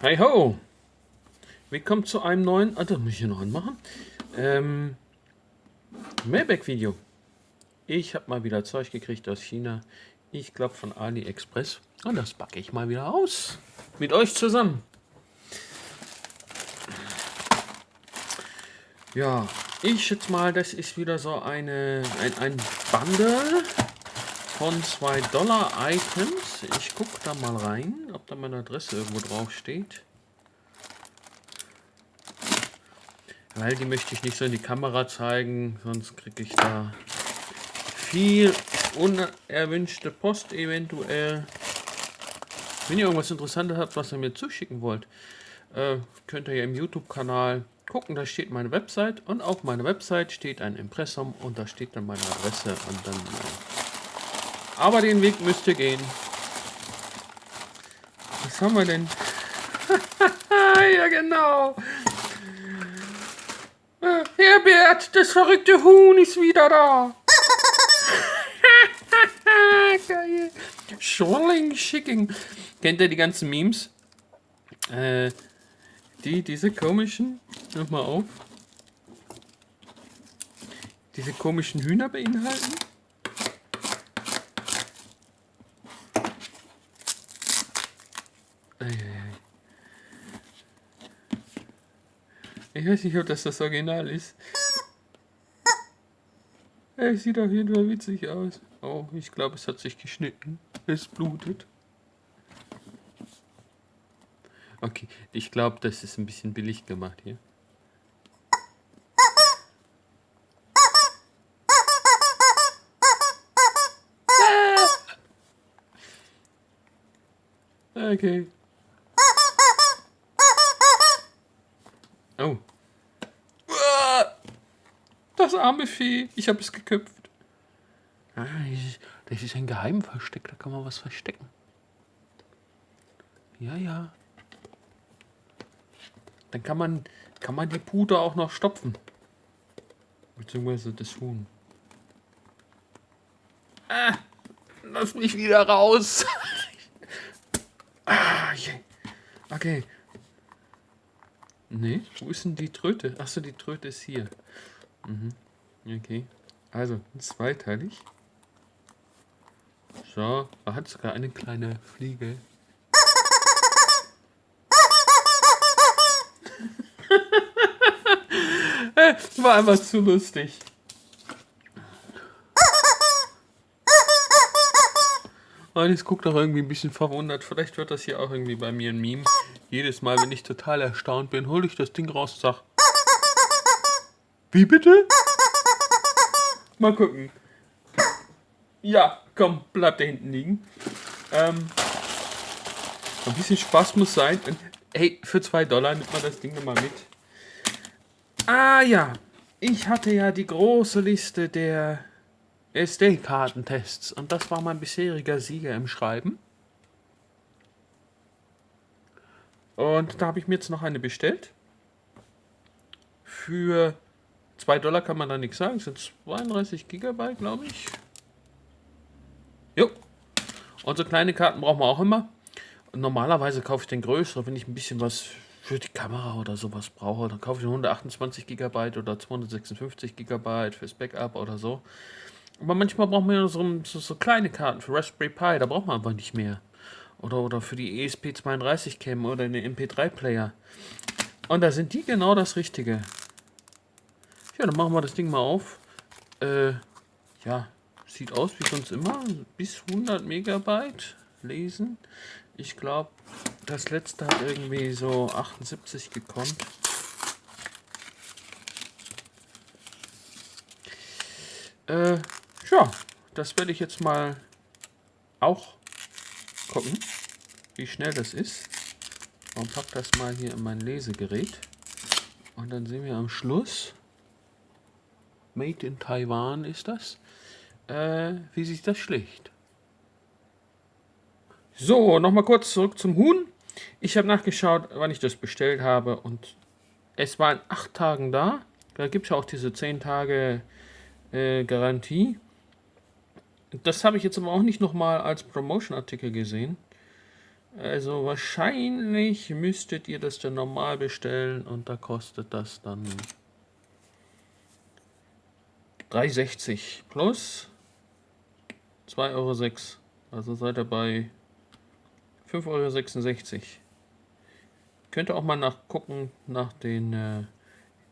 Hi ho! Willkommen zu einem neuen, das muss ich hier noch anmachen, Mailback-Video. Ich habe mal wieder Zeug gekriegt aus China. Ich glaube von AliExpress. Und das packe ich mal wieder aus. Mit euch zusammen. Ja, ich schätze mal, das ist wieder so ein Bundle von $2 Items. Ich gucke da mal rein, ob da meine Adresse irgendwo drauf steht. Weil die möchte ich nicht so in die Kamera zeigen, sonst kriege ich da viel unerwünschte Post eventuell. Wenn ihr irgendwas Interessantes habt, was ihr mir zuschicken wollt, könnt ihr ja im YouTube-Kanal gucken, da steht meine Website und auf meiner Website steht ein Impressum und da steht dann meine Adresse und dann... aber den Weg müsst ihr gehen. Was haben wir denn? Ja genau. Herbert, das verrückte Huhn ist wieder da. Geil. Schorling Schicking. Kennt ihr die ganzen Memes? Diese komischen, nochmal auf, diese komischen Hühner beinhalten? Ich weiß nicht, ob das Original ist. Es sieht auf jeden Fall witzig aus. Oh, ich glaube, es hat sich geschnitten. Es blutet. Okay, ich glaube, das ist ein bisschen billig gemacht hier. Okay. Oh. Das arme Vieh. Ich habe es geköpft. Ah, das ist ein Geheimversteck. Da kann man was verstecken. Ja, ja. Dann kann man die Pute auch noch stopfen. Beziehungsweise das Huhn. Ah, lass mich wieder raus. Ah, yeah. Okay. Nee, wo ist denn die Tröte? Achso, die Tröte ist hier. Mhm. Okay. Also, zweiteilig. So, da hat sogar eine kleine Fliege. War einfach zu lustig. Und jetzt guckt auch irgendwie ein bisschen verwundert. Vielleicht wird das hier auch irgendwie bei mir ein Meme. Jedes Mal, wenn ich total erstaunt bin, hole ich das Ding raus und sag: Wie bitte? Mal gucken. Ja, komm, bleib da hinten liegen. Ein bisschen Spaß muss sein. Und, hey, für $2 nimmt man das Ding nochmal mit. Ah ja, ich hatte ja die große Liste der SD-Kartentests und das war mein bisheriger Sieger im Schreiben. Und da habe ich mir jetzt noch eine bestellt. Für $2 kann man da nichts sagen. Das sind 32 GB, glaube ich. Jo. Und so kleine Karten brauchen wir auch immer. Und normalerweise kaufe ich den größere, wenn ich ein bisschen was für die Kamera oder sowas brauche. Dann kaufe ich 128 GB oder 256 GB fürs Backup oder so. Aber manchmal braucht man ja so kleine Karten für Raspberry Pi. Da braucht man einfach nicht mehr. Oder für die ESP32 Cam oder den MP3-Player. Und da sind die genau das Richtige. Ja, dann machen wir das Ding mal auf. Ja, sieht aus wie sonst immer. Bis 100 Megabyte lesen. Ich glaube, das letzte hat irgendwie so 78 gekonnt. Ja, das werde ich jetzt mal auch gucken, wie schnell das ist. Und pack das mal hier in mein Lesegerät. Und dann sehen wir am Schluss, Made in Taiwan ist das, wie sich das schlägt. So, nochmal kurz zurück zum Huhn. Ich habe nachgeschaut, wann ich das bestellt habe und es war in 8 Tagen da. Da gibt es ja auch diese 10 Tage Garantie. Das habe ich jetzt aber auch nicht nochmal als Promotion-Artikel gesehen. Also wahrscheinlich müsstet ihr das dann normal bestellen und da kostet das dann 3,60 plus 2,06 Euro. Also seid ihr bei 5,66 Euro. Könnt ihr auch mal nachgucken nach den,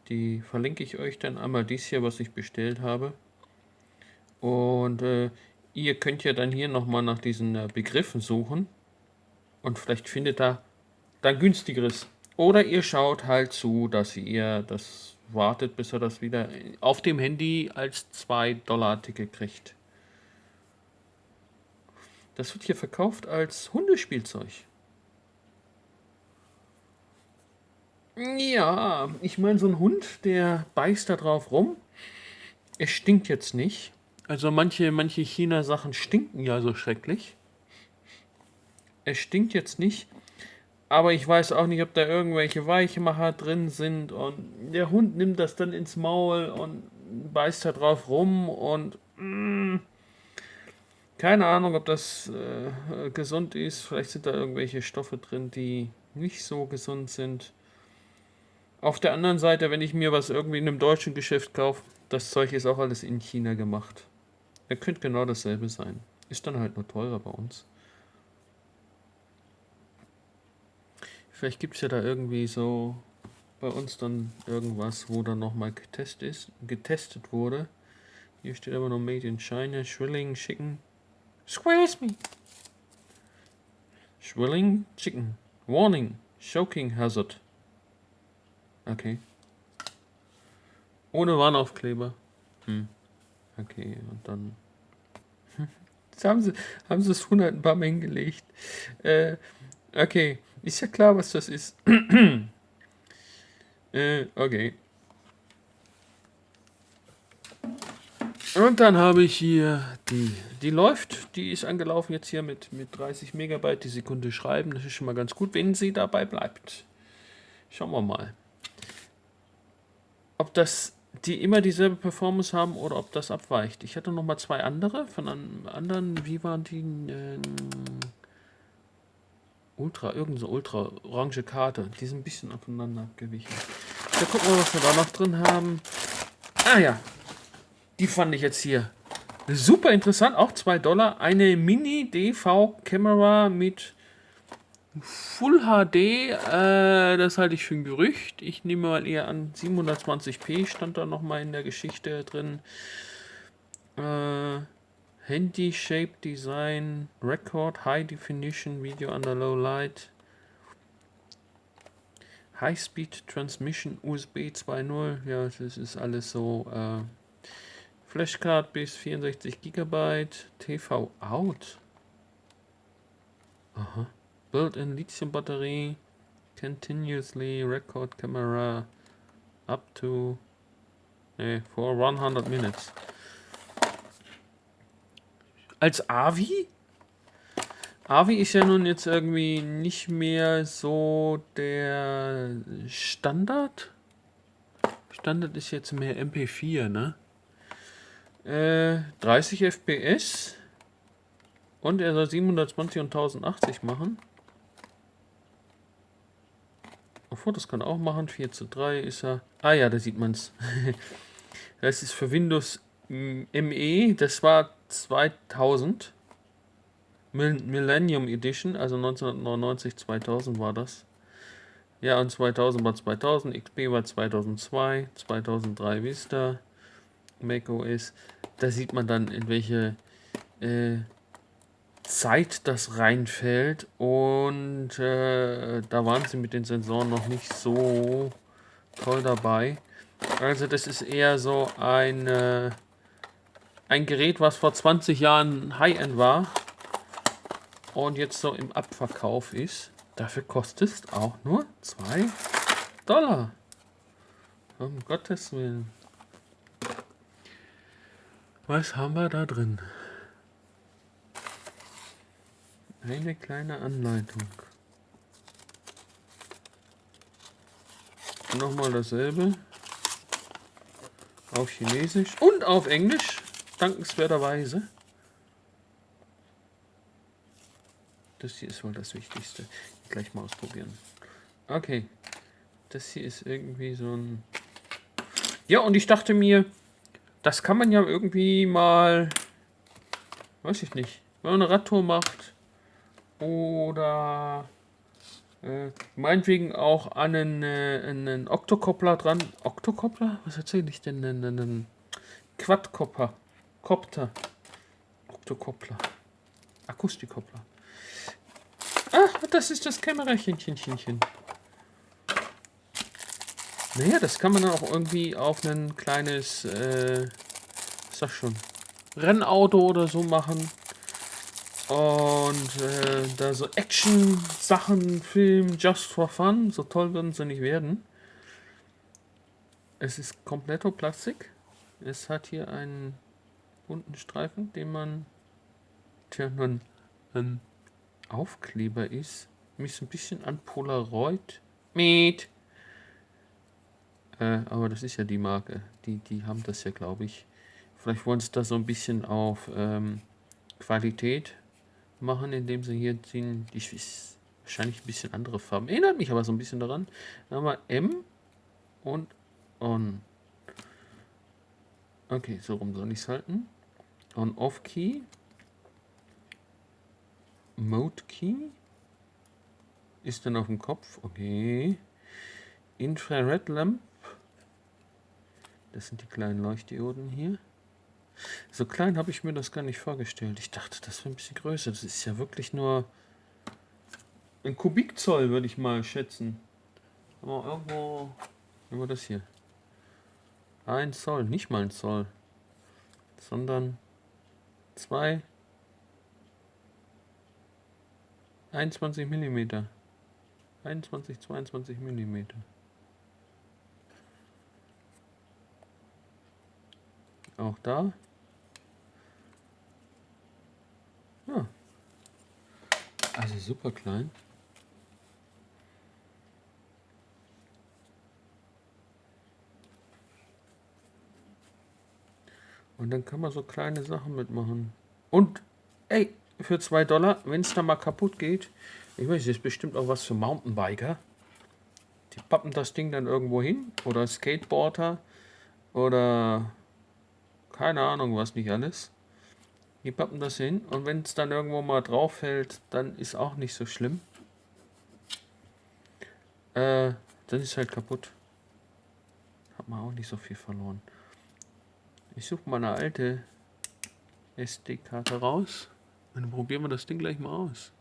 die verlinke ich euch dann einmal dies hier, was ich bestellt habe. Und ihr könnt ja dann hier nochmal nach diesen Begriffen suchen und vielleicht findet ihr dann günstigeres. Oder ihr schaut halt zu, dass ihr das wartet, bis ihr das wieder auf dem Handy als 2 $-Ticket kriegt. Das wird hier verkauft als Hundespielzeug. Ja, ich meine, so ein Hund, der beißt da drauf rum. Es stinkt jetzt nicht. Also manche China-Sachen stinken ja so schrecklich. Es stinkt jetzt nicht. Aber ich weiß auch nicht, ob da irgendwelche Weichmacher drin sind. Und der Hund nimmt das dann ins Maul und beißt da drauf rum. Und keine Ahnung, ob das gesund ist. Vielleicht sind da irgendwelche Stoffe drin, die nicht so gesund sind. Auf der anderen Seite, wenn ich mir was irgendwie in einem deutschen Geschäft kaufe, das Zeug ist auch alles in China gemacht. Er könnte genau dasselbe sein. Ist dann halt nur teurer bei uns. Vielleicht gibt es ja da irgendwie so bei uns dann irgendwas, wo dann nochmal getestet wurde. Hier steht aber noch Made in China, Shrilling Chicken. Squeeze me! Shrilling Chicken. Warning, Choking Hazard. Okay. Ohne Warnaufkleber. Okay, und dann. Jetzt haben sie es 100 ein paar Mal hingelegt. Okay, ist ja klar, was das ist. Okay. Und dann habe ich hier die läuft, die ist angelaufen jetzt hier mit 30 Megabyte die Sekunde schreiben. Das ist schon mal ganz gut, wenn sie dabei bleibt. Schauen wir mal. Ob die immer dieselbe Performance haben oder ob das abweicht. Ich hatte noch mal zwei andere von einem anderen, wie waren die? Irgend so Ultra orange Karte. Die sind ein bisschen aufeinander abgewichen. Wir gucken mal, was wir da noch drin haben. Ah ja, die fand ich jetzt hier super interessant, auch 2 $. Eine Mini-DV-Kamera mit Full HD, das halte ich für ein Gerücht. Ich nehme mal eher an, 720p stand da nochmal in der Geschichte drin. Handy Shape Design, Record, High Definition, Video under Low Light. High Speed Transmission, USB 2.0. Ja, das ist alles so. Flashcard bis 64 GB. TV out. Aha. Built-in Lithium-Batterie. Continuously record camera up to for 100 minutes. Als AVI? AVI ist ja nun jetzt irgendwie nicht mehr so der Standard. Standard ist jetzt mehr MP4, ne? 30 FPS. Und er soll 720 und 1080 machen. Obwohl, das kann auch machen. 4:3 ist er. Ah ja, da sieht man es. Das ist für Windows ME. Das war 2000. Millennium Edition. Also 1999, 2000 war das. Ja, und 2000 war 2000. XP war 2002. 2003 Vista. macOS. Da sieht man dann, in welche Zeit das reinfällt. Und da waren sie mit den Sensoren noch nicht so toll dabei. Also das ist eher so ein Gerät, was vor 20 Jahren High-End war und jetzt so im Abverkauf ist. Dafür kostet es auch nur 2 $. Um Gottes Willen. Was haben wir da drin? Eine kleine Anleitung. Nochmal dasselbe. Auf Chinesisch und auf Englisch. Dankenswerterweise. Das hier ist wohl das Wichtigste. Gleich mal ausprobieren. Okay. Das hier ist irgendwie so ein... Ja, und ich dachte mir, das kann man ja irgendwie mal... Weiß ich nicht. Wenn man eine Radtour macht oder... meinetwegen auch an einen Oktokoppler dran. Oktokoppler? Was erzähle ich denn? Einen Quadkopter. Kopter. Oktokoppler. Akustikkoppler. Ach, das ist das Kämmerchen. Naja, das kann man dann auch irgendwie auf ein kleines, sag schon, Rennauto oder so machen. Und da so Action-Sachen filmen, just for fun. So toll würden sie nicht werden. Es ist kompletto Plastik. Es hat hier einen bunten Streifen, den man, tja, nun ein Aufkleber ist. Mich so ein bisschen an Polaroid. Miet. Aber das ist ja die Marke. Die haben das ja, glaube ich. Vielleicht wollen sie da so ein bisschen auf Qualität machen, indem sie hier ziehen. Die ist wahrscheinlich ein bisschen andere Farben. Erinnert mich aber so ein bisschen daran. Dann haben wir M und On. Okay, so rum soll ich es halten. On-Off-Key. Mode-Key. Ist dann auf dem Kopf. Okay. Infrared Lamp. Das sind die kleinen Leuchtdioden hier. So klein habe ich mir das gar nicht vorgestellt. Ich dachte, das wäre ein bisschen größer. Das ist ja wirklich nur ein Kubikzoll, würde ich mal schätzen. Aber irgendwo... Über das hier. 1 Zoll, nicht mal ein Zoll. Sondern 2... 21 Millimeter. 21, 22 Millimeter. Auch da. Ja. Also super klein. Und dann kann man so kleine Sachen mitmachen. Und, ey, für $2, wenn es da mal kaputt geht, ich weiß, das ist bestimmt auch was für Mountainbiker. Die pappen das Ding dann irgendwo hin. Oder Skateboarder. Oder keine Ahnung, was nicht alles. Die pappen das hin. Und wenn es dann irgendwo mal drauf fällt, dann ist auch nicht so schlimm. Dann ist halt kaputt. Hat man auch nicht so viel verloren. Ich suche mal eine alte SD-Karte raus. Und dann probieren wir das Ding gleich mal aus.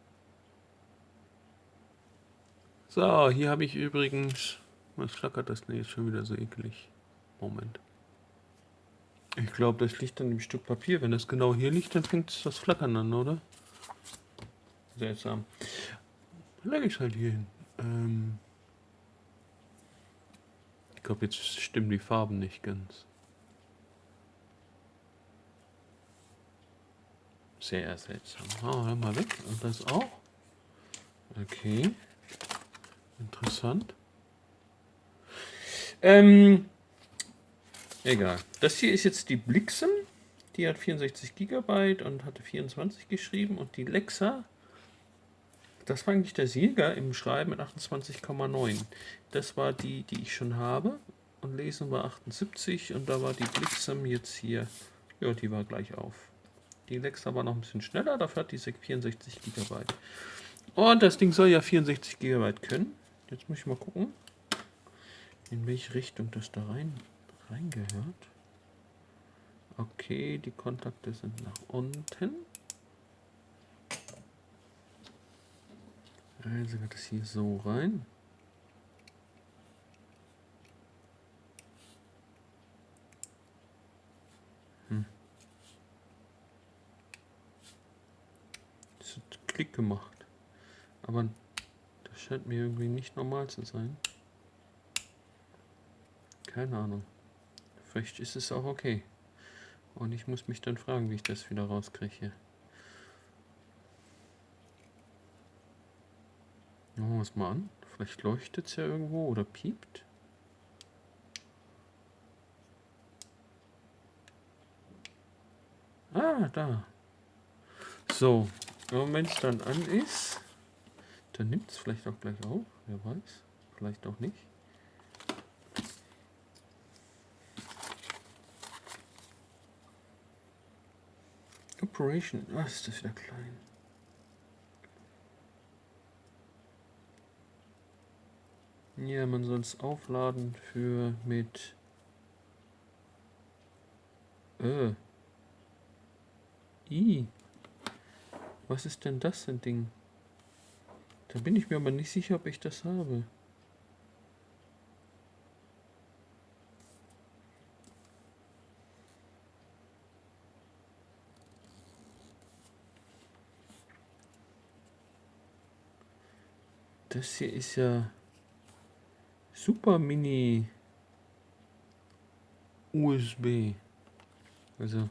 So, hier habe ich übrigens... Was flackert das denn jetzt schon wieder so eklig? Moment. Ich glaube, das liegt an dem Stück Papier. Wenn das genau hier liegt, dann fängt das Flackern an, oder? Seltsam. Dann lege ich es halt hier hin. Ich glaube, jetzt stimmen die Farben nicht ganz. Sehr seltsam. Hör mal weg. Und das auch. Okay. Interessant. Egal. Das hier ist jetzt die Blixen. Die hat 64 GB und hatte 24 geschrieben. Und die Lexa, das war eigentlich der Sieger im Schreiben mit 28,9. Das war die, die ich schon habe. Und Lesen war 78. Und da war die Blixen jetzt hier. Ja, die war gleich auf. Die Lexa war noch ein bisschen schneller. Dafür hat die 64 GB. Und das Ding soll ja 64 GB können. Jetzt muss ich mal gucken, in welche Richtung das da reingehört. Okay, die Kontakte sind nach unten. Also wird es hier so rein. Das hat Klick gemacht. Aber das scheint mir irgendwie nicht normal zu sein. Keine Ahnung. Vielleicht ist es auch okay. Und ich muss mich dann fragen, wie ich das wieder rauskriege. Machen wir es mal an. Vielleicht leuchtet es ja irgendwo oder piept. Ah, da. So. Und wenn es dann an ist, dann nimmt es vielleicht auch gleich auf. Wer weiß. Vielleicht auch nicht. Operation. Ah, ist das wieder klein. Ja, man soll es aufladen für mit was ist denn das für ein Ding? Da bin ich mir aber nicht sicher, ob ich das habe. Das hier ist ja super mini USB. Also.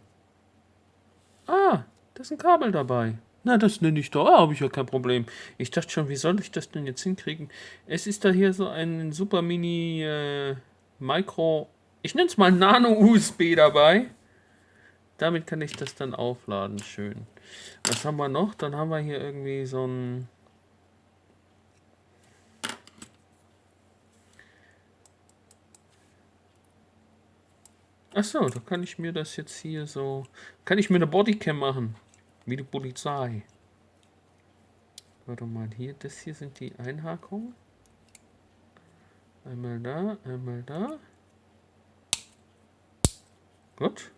Ah, da ist ein Kabel dabei. Na, das nenne ich doch. Ah, habe ich ja kein Problem. Ich dachte schon, wie soll ich das denn jetzt hinkriegen? Es ist da hier so ein super mini Micro. Ich nenne es mal Nano-USB dabei. Damit kann ich das dann aufladen. Schön. Was haben wir noch? Dann haben wir hier irgendwie so ein. Achso, da kann ich mir das jetzt hier so. Kann ich mir eine Bodycam machen? Wie die Polizei. Warte mal, hier, das hier sind die Einhakungen. Einmal da, einmal da. Gut.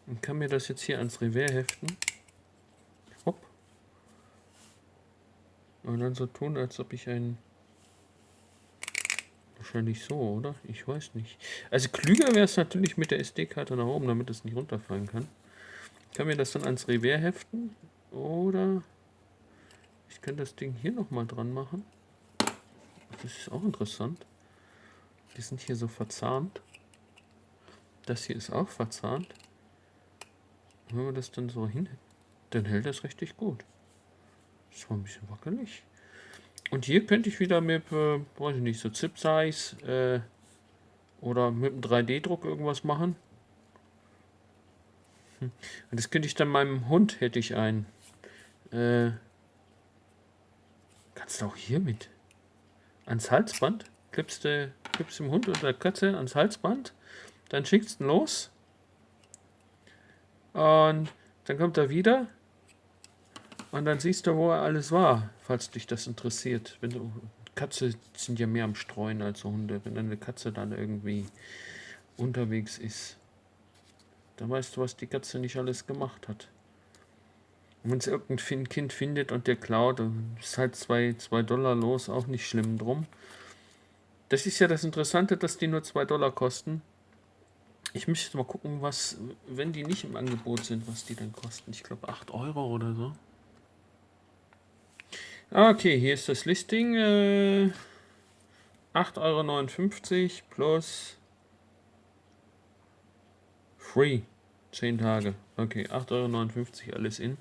Und kann mir das jetzt hier ans Revers heften. Hopp. Und dann so tun, als ob ich ein. Wahrscheinlich so, oder? Ich weiß nicht. Also klüger wäre es natürlich mit der SD-Karte nach oben, damit es nicht runterfallen kann. Ich kann mir das dann ans Revers heften. Oder ich kann das Ding hier nochmal dran machen. Das ist auch interessant. Die sind hier so verzahnt. Das hier ist auch verzahnt. Wenn wir das dann so hin, dann hält das richtig gut. Das war ein bisschen wackelig. Und hier könnte ich wieder mit, weiß ich nicht, so Zip-Size oder mit einem 3D-Druck irgendwas machen. Und das könnte ich dann meinem Hund, hätte ich einen. Kannst du auch hier mit ans Halsband? Klippst dem Hund oder der Katze ans Halsband, dann schickst du ihn los. Und dann kommt er wieder. Und dann siehst du, wo er alles war, falls dich das interessiert. Wenn du, Katze sind ja mehr am Streuen als Hunde. Wenn eine Katze dann irgendwie unterwegs ist, dann weißt du, was die Katze nicht alles gemacht hat. Und wenn es irgendein Kind findet und der klaut, dann ist halt $2 los, auch nicht schlimm drum. Das ist ja das Interessante, dass die nur $2 kosten. Ich müsste mal gucken, was, wenn die nicht im Angebot sind, was die dann kosten. Ich glaube 8 Euro oder so. Okay, hier ist das Listing. 8,59 € plus free. 10 Tage. Okay, 8,59 € alles in.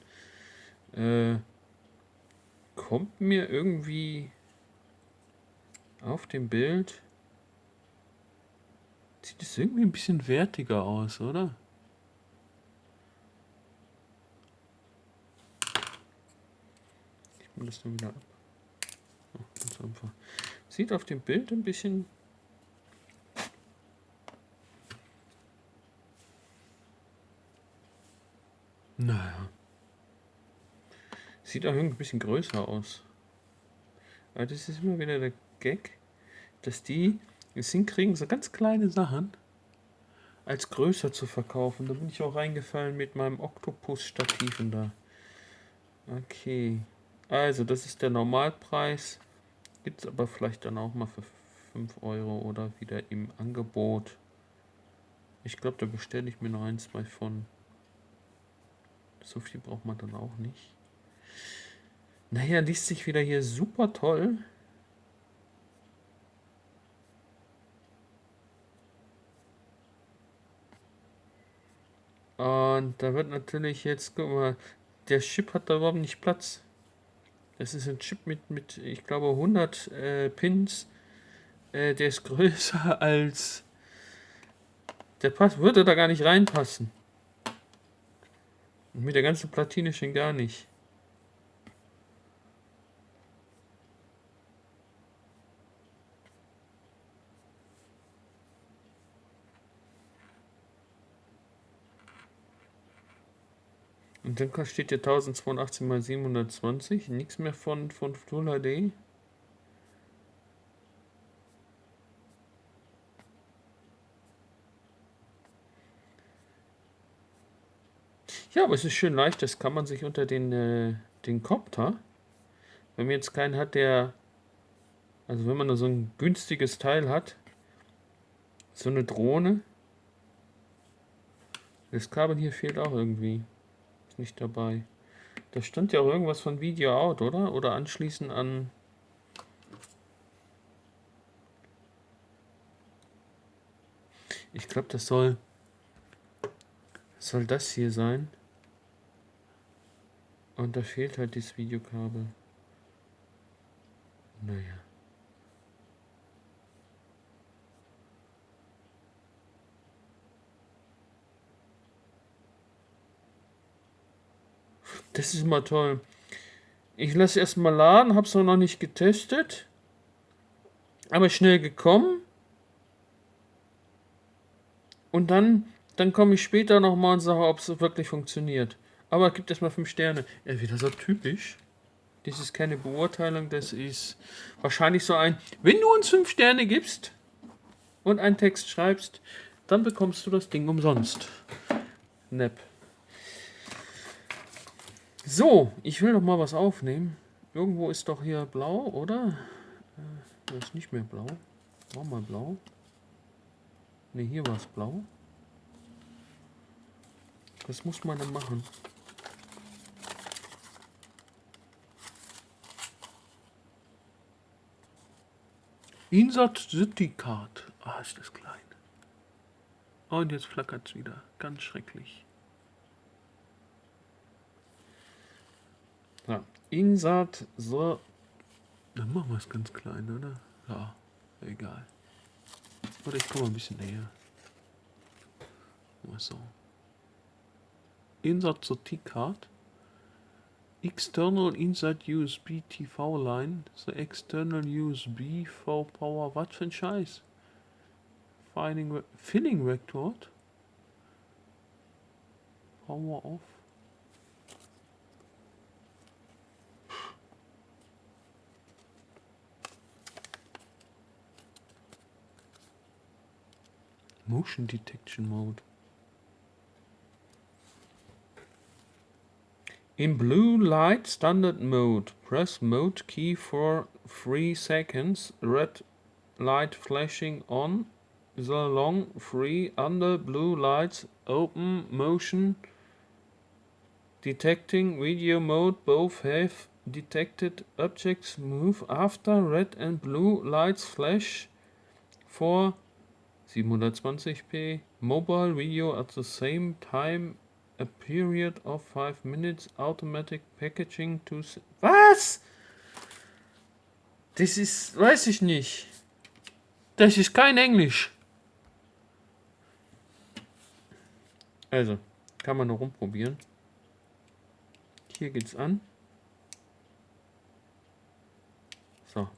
Kommt mir irgendwie auf dem Bild. Sieht es irgendwie ein bisschen wertiger aus, oder? Ich mache das dann wieder ab. Oh, ganz einfach. Sieht auf dem Bild ein bisschen. Naja. Sieht auch irgendwie ein bisschen größer aus. Aber das ist immer wieder der Gag, dass die es hinkriegen, so ganz kleine Sachen als größer zu verkaufen. Da bin ich auch reingefallen mit meinem Oktopus-Stativen da. Okay. Also, das ist der Normalpreis. Gibt es aber vielleicht dann auch mal für 5 € oder wieder im Angebot. Ich glaube, da bestelle ich mir noch 1, 2 von. So viel braucht man dann auch nicht. Naja, liest sich wieder hier super toll. Und da wird natürlich jetzt, guck mal, der Chip hat da überhaupt nicht Platz. Das ist ein Chip mit ich glaube, 100 Pins. Der ist größer als. Der würde da gar nicht reinpassen. Und mit der ganzen Platine schon gar nicht. Und dann steht hier 1082 x 720. Nichts mehr von Full HD. Ja, aber es ist schön leicht. Das kann man sich unter den Kopter, wenn man jetzt keinen hat, der... Also wenn man nur so ein günstiges Teil hat, so eine Drohne. Das Kabel hier fehlt auch irgendwie. Ist nicht dabei. Da stand ja auch irgendwas von Video Out, oder? Oder anschließend an... Ich glaube, das soll das hier sein. Und da fehlt halt dieses Videokabel. Naja. Das ist mal toll. Ich lasse erstmal laden, hab's noch nicht getestet. Aber schnell gekommen. Und dann komme ich später nochmal und sage, ob es wirklich funktioniert. Aber gibt erstmal 5 Sterne. Ja, wieder so typisch. Das ist keine Beurteilung, das ist wahrscheinlich so ein, wenn du uns 5 Sterne gibst und einen Text schreibst, dann bekommst du das Ding umsonst. Nepp. So, ich will noch mal was aufnehmen. Irgendwo ist doch hier blau, oder? Das ist nicht mehr blau. War mal blau. Ne, hier war es blau. Was muss man dann machen? Insert City Card. Ah, ist das klein. Und jetzt flackert es wieder. Ganz schrecklich. Ja. Insert so. Dann machen wir es ganz klein, oder? Ja, egal. Oder ich komme ein bisschen näher. So. Insert City Card. External Inside USB TV Line. So external USB for Power. Was für ein Scheiß? Filling Record. Power off. Motion Detection Mode. In blue light standard mode, press mode key for 3 seconds. Red light flashing on. The long 3 under blue lights open motion detecting video mode. Both have detected objects move after red and blue lights flash for 720p mobile video at the same time. A period of 5 minutes. Automatic packaging to... Was? Das ist... Weiß ich nicht. Das ist kein Englisch. Also, kann man noch rumprobieren. Hier geht's an. So.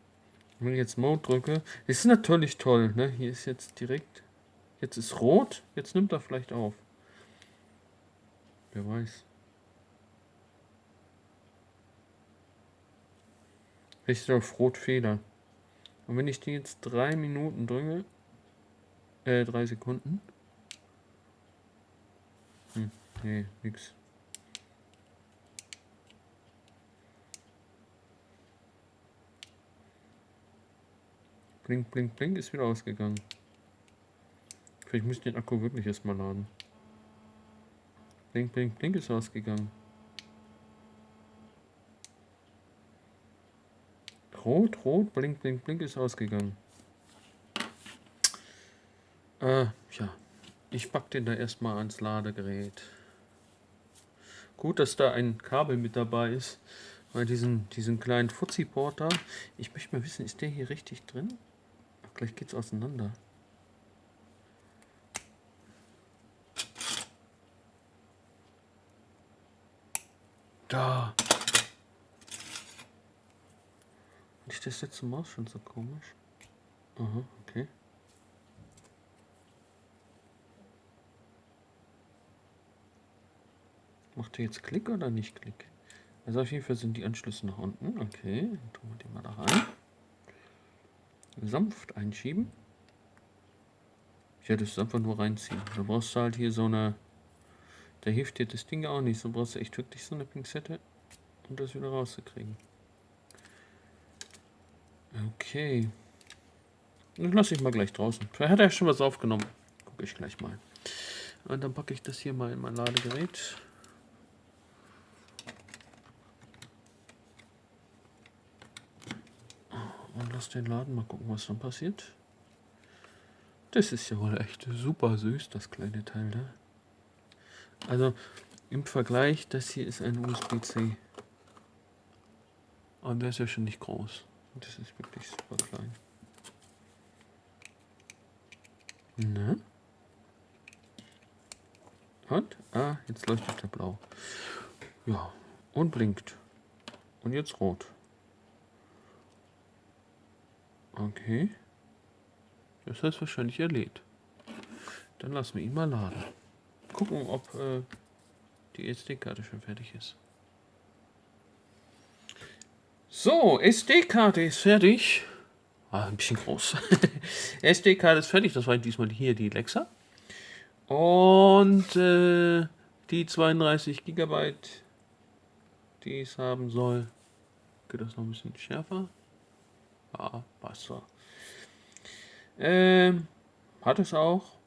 Wenn ich jetzt Mode drücke, ist natürlich toll, ne? Hier ist jetzt direkt... Jetzt ist rot. Jetzt nimmt er vielleicht auf. Wer weiß. Richtig auf Rot Fehler. Und wenn ich die jetzt 3 Minuten drücke, 3 Sekunden. Nee, nix. Blink, blink, blink ist wieder ausgegangen. Vielleicht muss ich den Akku wirklich erstmal laden. Blink, blink, blink ist ausgegangen. Rot, rot, blink, blink, blink ist ausgegangen. Ja. Ich pack den da erstmal ans Ladegerät. Gut, dass da ein Kabel mit dabei ist. Bei diesen kleinen Fuzzi-Porter. Ich möchte mal wissen, ist der hier richtig drin? Ach, gleich geht's auseinander. Da. Hatte ich das letzte Mal schon so komisch? Aha, okay. Macht er jetzt Klick oder nicht Klick? Also auf jeden Fall sind die Anschlüsse nach unten. Okay, dann tun wir die mal da rein. Sanft einschieben. Ja, das ist einfach nur reinziehen. Da brauchst du halt hier so eine... Da hilft dir das Ding auch nicht. So brauchst du echt wirklich so eine Pinzette, um das wieder rauszukriegen. Okay. Dann lasse ich mal gleich draußen. Vielleicht hat er schon was aufgenommen. Gucke ich gleich mal. Und dann packe ich das hier mal in mein Ladegerät. Und lass den laden. Mal gucken, was dann passiert. Das ist ja wohl echt super süß, das kleine Teil da. Also im Vergleich, das hier ist ein USB-C. Und der ist ja schon nicht groß. Das ist wirklich super klein. Ne? Und? Ah, jetzt leuchtet der blau. Ja, und blinkt. Und jetzt rot. Okay. Das heißt wahrscheinlich, er lädt. Dann lassen wir ihn mal laden. Gucken, ob die SD-Karte schon fertig ist. So, SD-Karte ist fertig. Ah, ein bisschen groß. SD-Karte ist fertig. Das war diesmal hier die Lexa. Und die 32 GB, die es haben soll. Geht das noch ein bisschen schärfer? Ja, passt so. Hat es auch.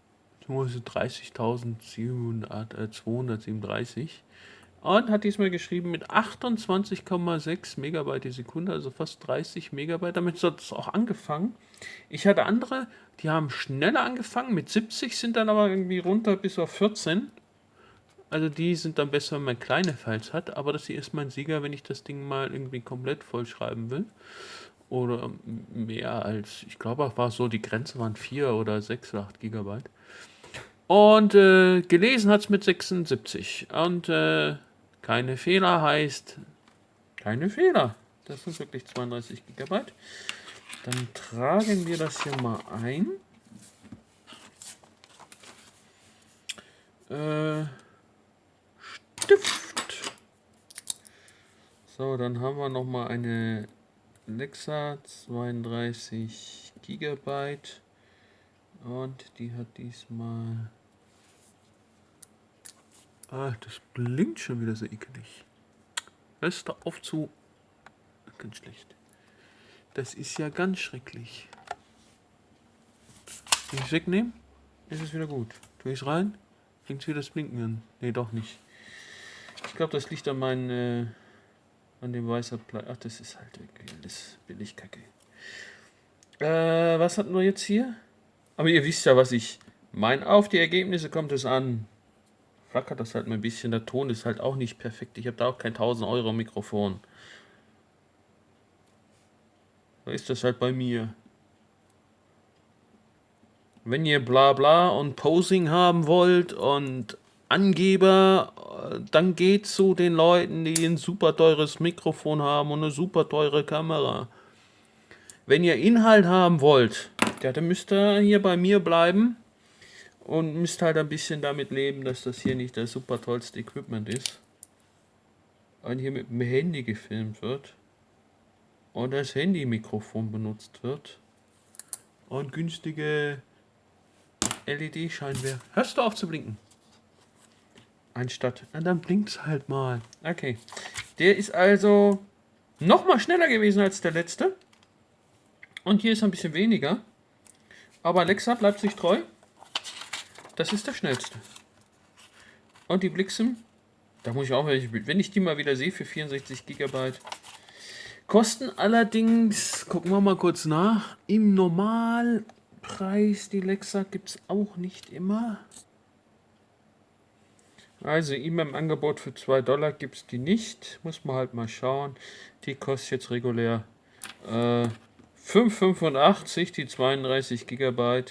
30.237. Und hat diesmal geschrieben mit 28,6 Megabyte die Sekunde, also fast 30 Megabyte. Damit hat es auch angefangen. Ich hatte andere, die haben schneller angefangen, mit 70, sind dann aber irgendwie runter bis auf 14. Also die sind dann besser, wenn man kleine Files hat. Aber das hier ist mein Sieger, wenn ich das Ding mal irgendwie komplett vollschreiben will. Oder mehr als, ich glaube, war so, die Grenze waren 4 oder 6 oder 8 Gigabyte. Und gelesen hat es mit 76. Und keine Fehler heißt keine Fehler. Das sind wirklich 32 Gigabyte. Dann tragen wir das hier mal ein. Stift. So, dann haben wir noch mal eine Lexa 32 Gigabyte. Und die hat diesmal... Ah, das blinkt schon wieder so eklig. Hörst du auf zu... Ganz schlecht. Das ist ja ganz schrecklich. Wenn ich es wegnehme, ist es wieder gut. Tue ich es rein, fängt es wieder das Blinken an. Ne, doch nicht. Ich glaube, das liegt an meinem... an dem weißen Blei. Ach, das ist halt wirklich alles Billigkacke. Was hatten wir jetzt hier? Aber ihr wisst ja, was ich meine. Auf die Ergebnisse kommt es an. Flackert das halt mal ein bisschen. Der Ton ist halt auch nicht perfekt. Ich habe da auch kein 1000 Euro Mikrofon. So ist das halt bei mir. Wenn ihr Blabla und Posing haben wollt und Angeber, dann geht zu den Leuten, die ein super teures Mikrofon haben und eine super teure Kamera. Wenn ihr Inhalt haben wollt, ja, dann müsst ihr hier bei mir bleiben und müsst halt ein bisschen damit leben, dass das hier nicht das super tollste Equipment ist. Und hier mit dem Handy gefilmt wird und das Handy-Mikrofon benutzt wird und günstige LED-Scheinwerfer. Hörst du auf zu blinken? Anstatt, na dann blinkt's halt mal. Okay. Der ist also nochmal schneller gewesen als der letzte. Und hier ist ein bisschen weniger. Aber Alexa bleibt sich treu. Das ist der schnellste. Und die Blixen, da muss ich auch, wenn ich die mal wieder sehe, für 64 GB. Kosten allerdings, gucken wir mal kurz nach, im Normalpreis, die Alexa gibt es auch nicht immer. Also immer im Angebot für $2 gibt es die nicht. Muss man halt mal schauen. Die kostet jetzt regulär 5,85, die 32 GB.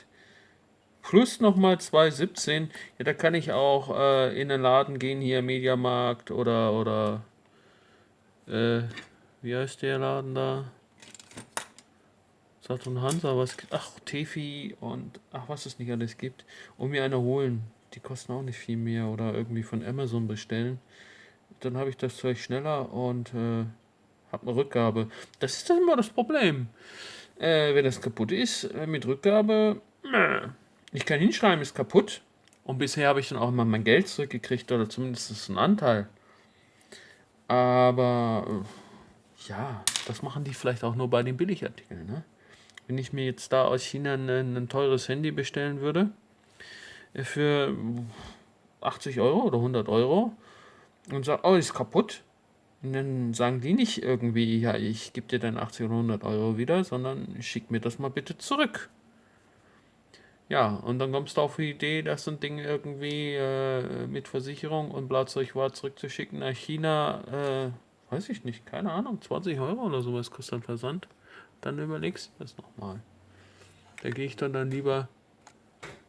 Plus nochmal 2,17. Ja, da kann ich auch in den Laden gehen, hier Mediamarkt oder Äh, wie heißt der Laden da? Saturn Hansa, was gibt? Ach, Tefi und ach, was es nicht alles gibt. Und mir eine holen. Die kosten auch nicht viel mehr oder irgendwie von Amazon bestellen. Dann habe ich das Zeug schneller und habe eine Rückgabe. Das ist dann immer das Problem. Wenn das kaputt ist, mit Rückgabe, ich kann hinschreiben, ist kaputt. Und bisher habe ich dann auch immer mein Geld zurückgekriegt oder zumindest einen Anteil. Aber ja, das machen die vielleicht auch nur bei den Billigartikeln. Ne? Wenn ich mir jetzt da aus China ein teures Handy bestellen würde, für 80 Euro oder 100 Euro und sage, oh, ist kaputt. Und dann sagen die nicht irgendwie, ja, ich gebe dir dann 80 oder 100 Euro wieder, sondern schick mir das mal bitte zurück. Ja, und dann kommst du auf die Idee, das so ein Ding irgendwie mit Versicherung und Blattzeug war zurückzuschicken nach China, weiß ich nicht, keine Ahnung, 20 Euro oder sowas kostet ein Versand. Dann überlegst du das nochmal. Da gehe ich dann lieber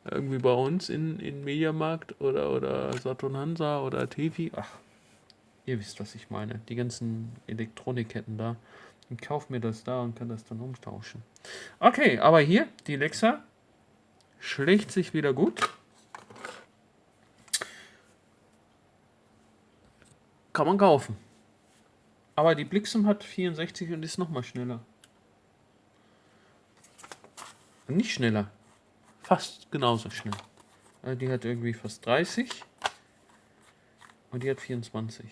irgendwie bei uns in Mediamarkt oder Saturn Hansa oder Tefi. Ach, ihr wisst, was ich meine. Die ganzen Elektronikketten da. Und kauf mir das da und kann das dann umtauschen. Okay, aber hier, die Lexa schlägt sich wieder gut. Kann man kaufen. Aber die Blixen hat 64 und ist nochmal schneller. Nicht schneller. Fast genauso schnell. Die hat irgendwie fast 30 und die hat 24.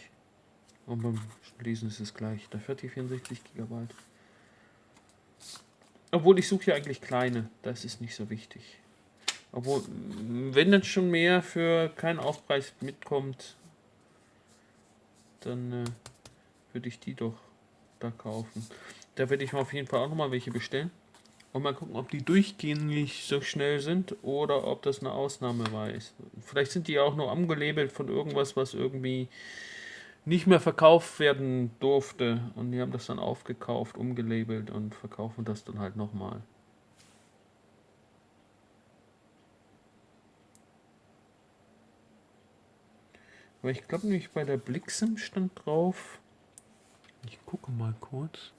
Und beim Lesen ist es gleich. Dafür hat die 64 GB. Obwohl ich suche ja eigentlich kleine. Das ist nicht so wichtig. Obwohl, wenn dann schon mehr für keinen Aufpreis mitkommt, dann würde ich die doch da kaufen. Da werde ich mir auf jeden Fall auch nochmal welche bestellen. Und mal gucken, ob die durchgängig so schnell sind oder ob das eine Ausnahme war. Vielleicht sind die auch nur angelabelt von irgendwas, was irgendwie nicht mehr verkauft werden durfte. Und die haben das dann aufgekauft, umgelabelt und verkaufen das dann halt nochmal. Aber ich glaube nämlich bei der Blixen stand drauf. Ich gucke mal kurz.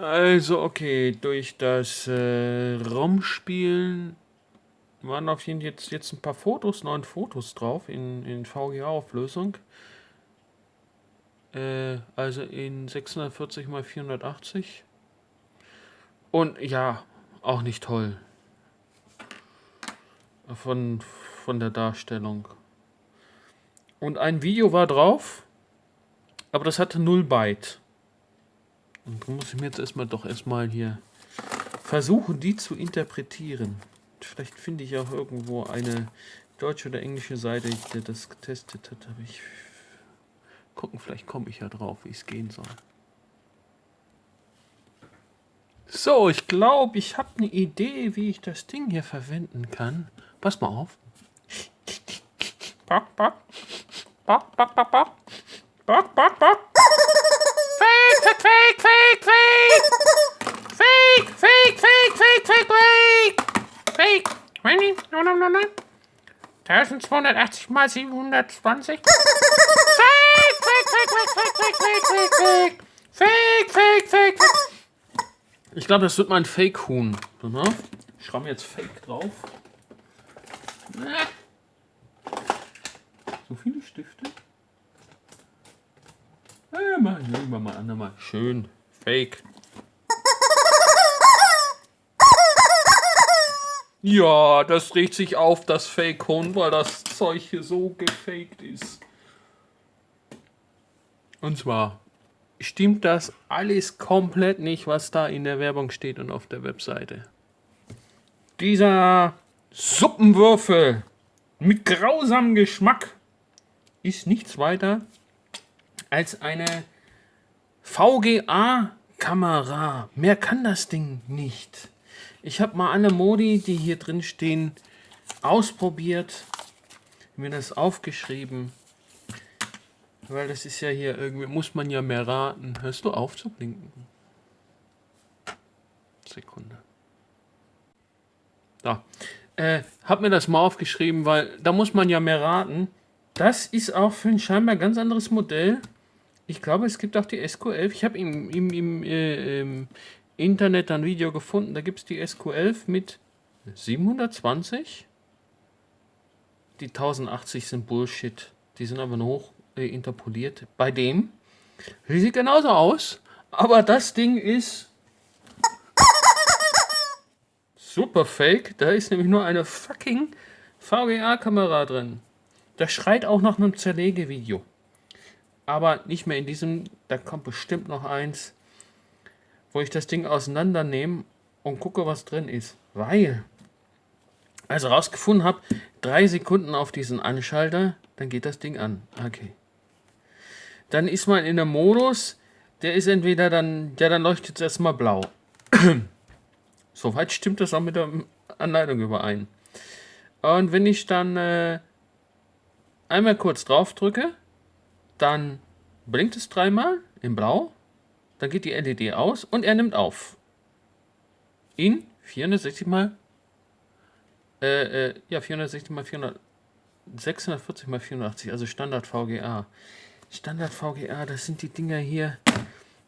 Also, okay, durch das Rumspielen waren auf jeden Fall jetzt ein paar Fotos, 9 Fotos drauf in VGA-Auflösung. Also in 640 mal 480. Und ja, auch nicht toll von, von der Darstellung. Und ein Video war drauf, aber das hatte 0 Byte. Und da muss ich mir jetzt erstmal hier versuchen, die zu interpretieren. Vielleicht finde ich auch irgendwo eine deutsche oder englische Seite, die das getestet hat. Aber ich gucken, vielleicht komme ich ja drauf, wie es gehen soll. So, ich glaube, ich habe eine Idee, wie ich das Ding hier verwenden kann. Pass mal auf. Bock, bock. Bock, bock, bock, bock. Bock, bock, bock. Fake, fake, fake, fake. Fake, fake, fake, fake, fake, fake. Fake. Nein. 1280 mal 720. Fake, fake, fake, fake, fake, fake, fake, fake. Fake, fake, fake, fake. Ich glaube, das wird mein Fake-Huhn. Ich schreibe jetzt Fake drauf. So viele Stifte. Machen wir mal andermal. Schön. Fake. Ja, das regt sich auf, das Fake-Huhn, weil das Zeug hier so gefaked ist. Und zwar stimmt das alles komplett nicht, was da in der Werbung steht und auf der Webseite. Dieser Suppenwürfel mit grausamem Geschmack ist nichts weiter als eine VGA-Kamera. Mehr kann das Ding nicht. Ich habe mal alle Modi, die hier drin stehen, ausprobiert, mir das aufgeschrieben. Weil das ist ja hier irgendwie, muss man ja mehr raten. Hörst du auf zu blinken? Sekunde. Da. Hab mir das mal aufgeschrieben, weil da muss man ja mehr raten. Das ist auch für ein scheinbar ganz anderes Modell. Ich glaube, es gibt auch die SQ11. Ich habe im Internet ein Video gefunden. Da gibt es die SQ11 mit 720. Die 1080 sind Bullshit. Die sind aber noch interpoliert. Bei dem sieht genauso aus, aber das Ding ist super fake. Da ist nämlich nur eine fucking VGA-Kamera drin. Das schreit auch nach einem Zerlegevideo. Aber nicht mehr in diesem. Da kommt bestimmt noch eins, wo ich das Ding auseinandernehme und gucke, was drin ist. Weil, also rausgefunden habe, 3 Sekunden auf diesen Anschalter, dann geht das Ding an. Okay. Dann ist man in einem Modus, der ist entweder dann, ja, dann leuchtet es erstmal blau. Soweit stimmt das auch mit der Anleitung überein. Und wenn ich dann einmal kurz drauf drücke, dann blinkt es 3-mal in blau, dann geht die LED aus und er nimmt auf. In 460 mal 460 mal 400, 640 mal 480, also Standard VGA. Standard VGA, das sind die Dinger hier.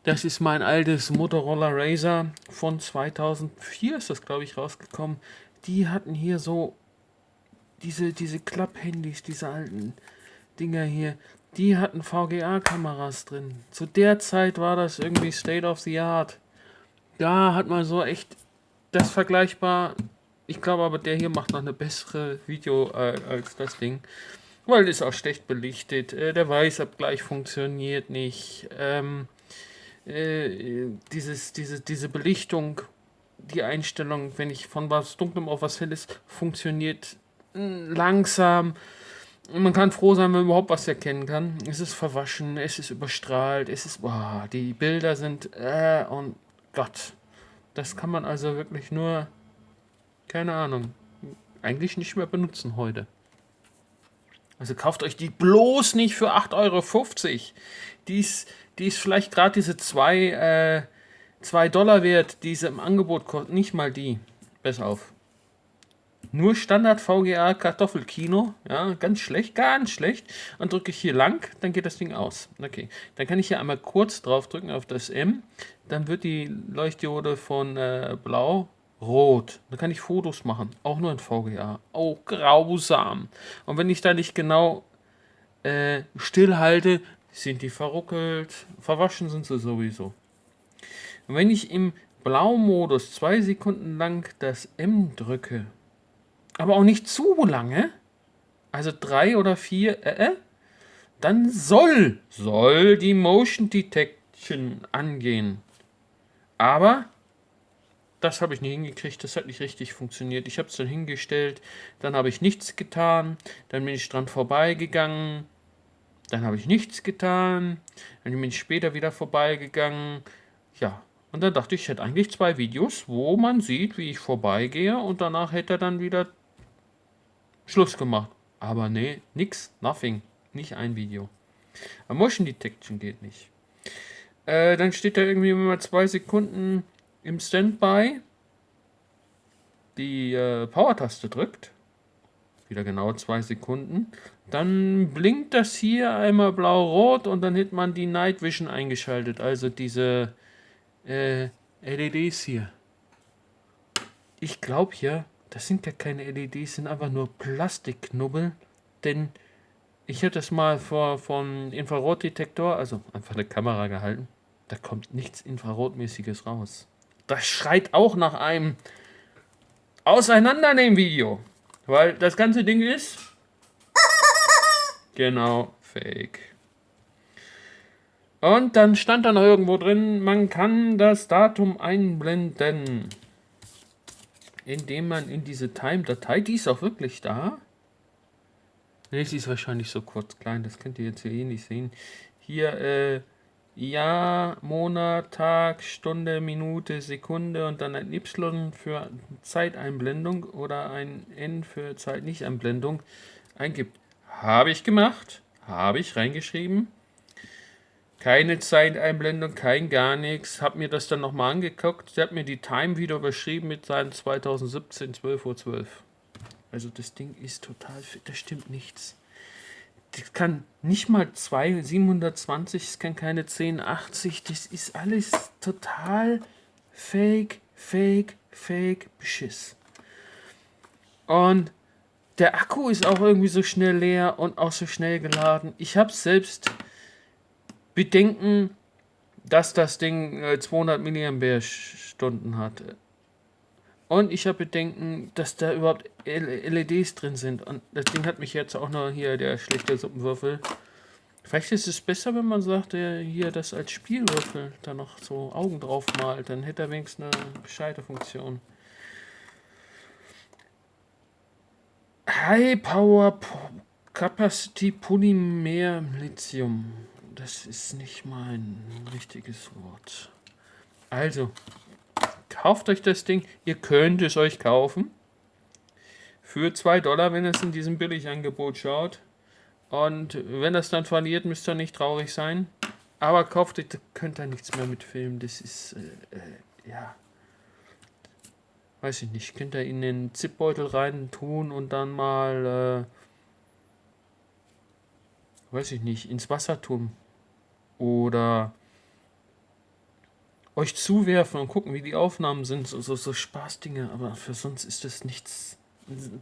Das ist mein altes Motorola Razr von 2004 ist das, glaube ich, rausgekommen. Die hatten hier so diese Klapphandys, diese alten Dinger hier. Die hatten VGA-Kameras drin. Zu der Zeit war das irgendwie State of the Art. Da hat man so echt das vergleichbar. Ich glaube aber, der hier macht noch eine bessere Video als das Ding. Weil ist auch schlecht belichtet. Der Weißabgleich funktioniert nicht. Diese Belichtung, die Einstellung, wenn ich von was Dunklem auf was Helles, funktioniert langsam. Man kann froh sein, wenn man überhaupt was erkennen kann. Es ist verwaschen, es ist überstrahlt, es ist, boah, die Bilder sind, und Gott. Das kann man also wirklich nur, keine Ahnung, eigentlich nicht mehr benutzen heute. Also kauft euch die bloß nicht für 8,50 €. Die ist vielleicht gerade diese 2 $2 wert, die sie im Angebot kosten. Nicht mal die. Pass auf. Nur Standard VGA Kartoffelkino. Ja, ganz schlecht, ganz schlecht. Und drücke ich hier lang, dann geht das Ding aus. Okay, dann kann ich hier einmal kurz drauf drücken auf das M. Dann wird die Leuchtdiode von blau rot. Dann kann ich Fotos machen. Auch nur in VGA. Oh, grausam. Und wenn ich da nicht genau stillhalte, sind die verruckelt. Verwaschen sind sie sowieso. Und wenn ich im Blaumodus 2 Sekunden lang das M drücke, aber auch nicht zu lange, also 3 oder 4, dann soll die Motion Detection angehen. Aber das habe ich nicht hingekriegt, das hat nicht richtig funktioniert. Ich habe es dann hingestellt, dann habe ich nichts getan, dann bin ich dran vorbeigegangen, dann habe ich nichts getan, dann bin ich später wieder vorbeigegangen, ja. Und dann dachte ich, ich hätte eigentlich 2 Videos, wo man sieht, wie ich vorbeigehe und danach hätte er dann wieder Schluss gemacht. Aber nee, nix, nothing. Nicht ein Video. Aber Motion Detection geht nicht. Dann steht da irgendwie, wenn man 2 Sekunden im Standby die Power-Taste drückt, wieder genau 2 Sekunden, dann blinkt das hier einmal blau-rot und dann hätte man die Night Vision eingeschaltet, also diese LEDs hier. Ich glaube hier, das sind ja keine LEDs, sind einfach nur Plastikknubbel, denn ich hätte es mal vom Infrarotdetektor, also einfach eine Kamera gehalten, da kommt nichts Infrarotmäßiges raus. Das schreit auch nach einem Auseinandernehmen-Video, weil das ganze Ding ist genau fake. Und dann stand da noch irgendwo drin, man kann das Datum einblenden, indem man in diese Time-Datei, die ist auch wirklich da. Ne, sie ist wahrscheinlich so kurz klein, das könnt ihr jetzt hier eh nicht sehen. Hier, Jahr, Monat, Tag, Stunde, Minute, Sekunde und dann ein Y für Zeiteinblendung oder ein N für Zeitnichteinblendung eingibt. Habe ich gemacht, habe ich reingeschrieben. Keine Zeiteinblendung, kein gar nichts. Hab mir das dann nochmal angeguckt. Sie hat mir die Time wieder überschrieben mit seinen 2017 12:12 Uhr. Also das Ding ist total fit, da stimmt nichts. Das kann nicht mal 720, es kann keine 1080, das ist alles total fake, Beschiss. Und der Akku ist auch irgendwie so schnell leer und auch so schnell geladen. Ich habe selbst Bedenken, dass das Ding 200 mAh hat. Und ich habe Bedenken, dass da überhaupt LEDs drin sind. Und das Ding hat mich jetzt auch noch hier, der schlechte Suppenwürfel. Vielleicht ist es besser, wenn man sagt, hier das als Spielwürfel da noch so Augen drauf malt. Dann hätte er wenigstens eine gescheite Funktion. High Power Capacity Polymer Lithium. Das ist nicht mein richtiges Wort. Also, kauft euch das Ding. Ihr könnt es euch kaufen. Für $2, wenn es in diesem Billigangebot schaut. Und wenn das dann verliert, müsst ihr nicht traurig sein. Aber kauft euch, da könnt ihr nichts mehr mitfilmen. Das ist, ja. Weiß ich nicht. Könnt ihr in den Zipbeutel rein tun und dann mal, weiß ich nicht, ins Wasser tun. Oder euch zuwerfen und gucken, wie die Aufnahmen sind. So Spaßdinge. Aber für sonst ist das nichts.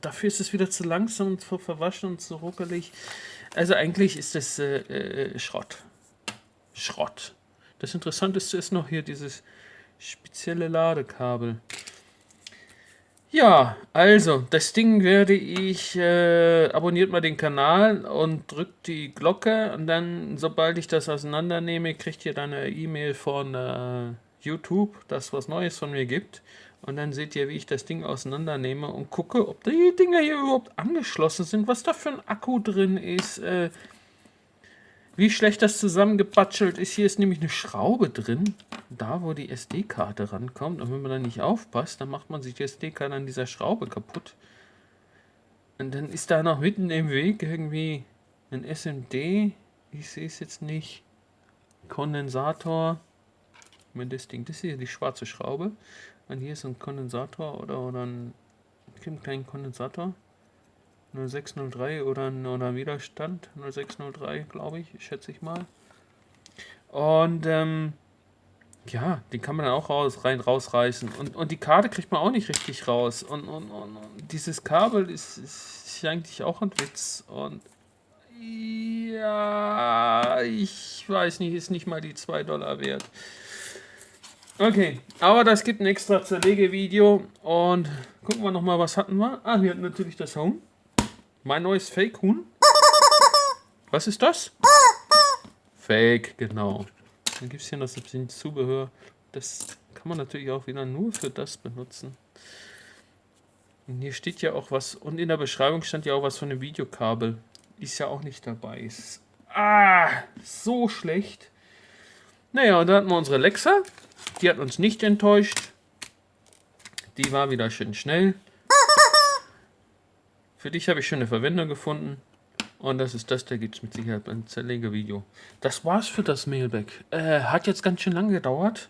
Dafür ist es wieder zu langsam und zu verwaschen und zu ruckelig. Also eigentlich ist das Schrott. Schrott. Das Interessanteste ist noch hier dieses spezielle Ladekabel. Ja, also, das Ding werde ich, abonniert mal den Kanal und drückt die Glocke und dann, sobald ich das auseinandernehme, kriegt ihr dann eine E-Mail von YouTube, dass was Neues von mir gibt. Und dann seht ihr, wie ich das Ding auseinandernehme und gucke, ob die Dinger hier überhaupt angeschlossen sind, was da für ein Akku drin ist, wie schlecht das zusammengepatschelt ist. Hier ist nämlich eine Schraube drin, da wo die SD-Karte rankommt. Und wenn man da nicht aufpasst, dann macht man sich die SD-Karte an dieser Schraube kaputt. Und dann ist da noch mitten im Weg irgendwie ein SMD. Ich sehe es jetzt nicht. Kondensator. Das Ding, das hier, die schwarze Schraube. Und hier ist ein Kondensator oder ein gibt einen kleinen Kondensator. 0603 oder Widerstand 0603, glaube ich, schätze ich mal. Und ja, den kann man dann auch rausreißen. Und die Karte kriegt man auch nicht richtig raus. Und dieses Kabel ist eigentlich auch ein Witz. Und ja, ich weiß nicht, ist nicht mal die $2 wert. Okay, aber das gibt ein extra Zerlegevideo. Und gucken wir nochmal, was hatten wir? Ah, wir hatten natürlich das Huhn. Mein neues Fake-Huhn. Was ist das? Fake, genau. Dann gibt es hier noch so ein bisschen Zubehör. Das kann man natürlich auch wieder nur für das benutzen. Und hier steht ja auch was. Und in der Beschreibung stand ja auch was von dem Videokabel. Ist ja auch nicht dabei. Ist, so schlecht. Naja, und da hatten wir unsere Alexa. Die hat uns nicht enttäuscht. Die war wieder schön schnell. Für dich habe ich schon eine Verwendung gefunden. Und das ist das, da gibt es mit Sicherheit ein Zerlegevideo. Das war's für das Mailback. Hat jetzt ganz schön lange gedauert.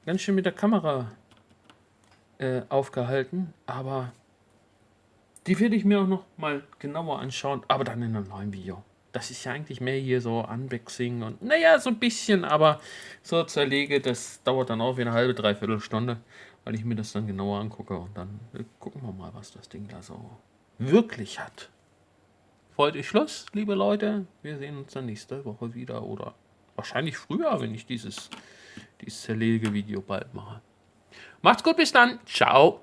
Ganz schön mit der Kamera aufgehalten. Aber die werde ich mir auch noch mal genauer anschauen. Aber dann in einem neuen Video. Das ist ja eigentlich mehr hier so Unboxing und naja, so ein bisschen. Aber so Zerlege, das dauert dann auch wie eine halbe, dreiviertel Stunde. Weil ich mir das dann genauer angucke. Und dann gucken wir mal, was das Ding da so wirklich hat. Für heute ist Schluss, liebe Leute. Wir sehen uns dann nächste Woche wieder oder wahrscheinlich früher, wenn ich dieses Zerlegevideo bald mache. Macht's gut, bis dann. Ciao.